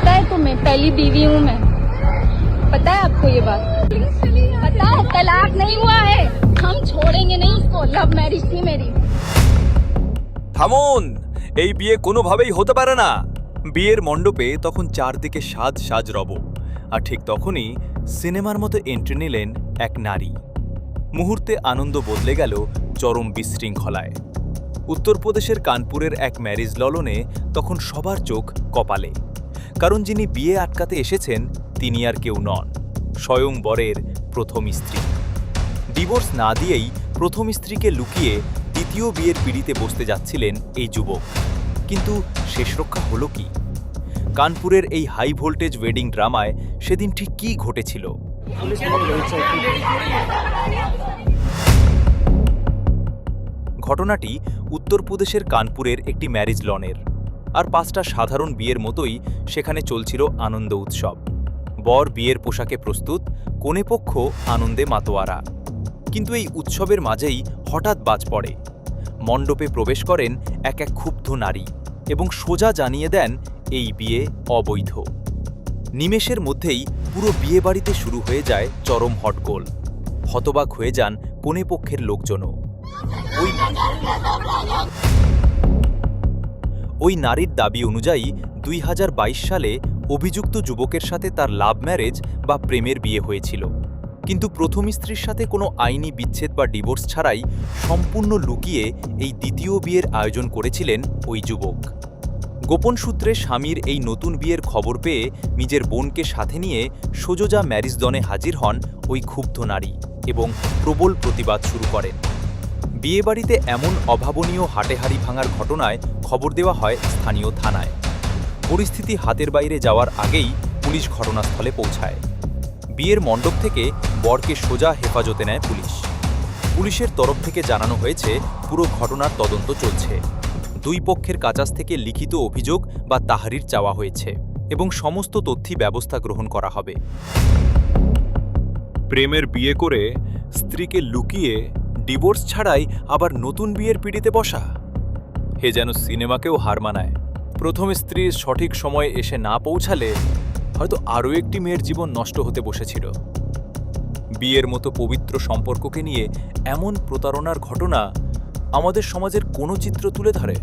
पता है तुम्हें पहली बीवी हूँ मैं, पता है आपको ये बात? पता है तलाक नहीं हुआ है, हम छोड़ेंगे नहीं इसको, लव मैरिज थी मेरी। থামুন, এই বিয়ে কোনোভাবেই হতে পারে না। বিয়ের মণ্ডপে তখন চারদিকে সাজ সাজ রব, আর ঠিক তখনই সিনেমার মতো এন্ট্রি নিলেন এক নারী। মুহূর্তে আনন্দ বদলে গেল চরম বিশৃঙ্খলায়। উত্তরপ্রদেশের কানপুরের এক ম্যারেজ ললনে তখন সবার চোখ কপালে, কারণ যিনি বিয়ে আটকাতে এসেছেন তিনি আর কেউ নন, স্বয়ং বরের প্রথম স্ত্রী। ডিভোর্স না দিয়েই প্রথম স্ত্রীকে লুকিয়ে দ্বিতীয় বিয়ের পিঁড়িতে বসতে যাচ্ছিলেন এই যুবক। কিন্তু শেষ রক্ষা হলো কি? কানপুরের এই হাই ভোল্টেজ ওয়েডিং ড্রামায় সেদিন ঠিক কী ঘটেছিল? ঘটনাটি উত্তরপ্রদেশের কানপুরের একটি ম্যারেজ লনের। আর 5টা সাধারণ বিয়ের মতোই সেখানে চলছিল আনন্দ উৎসব। বর বিয়ের পোশাকে প্রস্তুত, কনেপক্ষ আনন্দে মাতোয়ারা। কিন্তু এই উৎসবের মাঝেই হঠাৎ বাজ পড়ে। মণ্ডপে প্রবেশ করেন এক ক্ষুব্ধ নারী এবং সোজা জানিয়ে দেন এই বিয়ে অবৈধ। নিমেষের মধ্যেই পুরো বিয়ে বাড়িতে শুরু হয়ে যায় চরম হট্টগোল। হতবাক হয়ে যান কনেপক্ষের লোকজনও। ওই নারীর দাবি অনুযায়ী 2022 সালে অভিযুক্ত যুবকের সাথে তার লাভ ম্যারেজ বা প্রেমের বিয়ে হয়েছিল, কিন্তু প্রথম স্ত্রীর সাথে কোনো আইনি বিচ্ছেদ বা ডিভোর্স ছাড়াই সম্পূর্ণ লুকিয়ে এই দ্বিতীয় বিয়ের আয়োজন করেছিলেন ওই যুবক। গোপন সূত্রে স্বামীর এই নতুন বিয়ের খবর পেয়ে নিজের বোনকে সাথে নিয়ে সোজা ম্যারিজদনে হাজির হন ওই ক্ষুব্ধ নারী এবং প্রবল প্রতিবাদ শুরু করেন। বিয়েবাড়িতে এমন অভাবনীয় হাটেহাড়ি ভাঙার ঘটনায় খবর দেওয়া হয় স্থানীয় থানায়। পরিস্থিতি হাতের বাইরে যাওয়ার আগেই পুলিশ ঘটনাস্থলে পৌঁছায়। বিয়ের মণ্ডপ থেকে বরকে সোজা হেফাজতে নেয় পুলিশ। পুলিশের তরফ থেকে জানানো হয়েছে পুরো ঘটনার তদন্ত চলছে। দুই পক্ষের কাছ থেকে লিখিত অভিযোগ বা তাহারির চাওয়া হয়েছে এবং সমস্ত তথ্যই ব্যবস্থা গ্রহণ করা হবে। প্রেমের বিয়ে করে স্ত্রীকে লুকিয়ে ডিভোর্স ছাড়াই আবার নতুন বিয়ের পিঁড়িতে বসা, হে যেন সিনেমাকেও হার মানায়। প্রথম স্ত্রীর সঠিক সময়ে এসে না পৌঁছালে হয়তো আরও একটি মেয়ের জীবন নষ্ট হতে বসেছিল। বিয়ের মতো পবিত্র সম্পর্ককে নিয়ে এমন প্রতারণার ঘটনা আমাদের সমাজের কোনো চিত্র তুলে ধরে?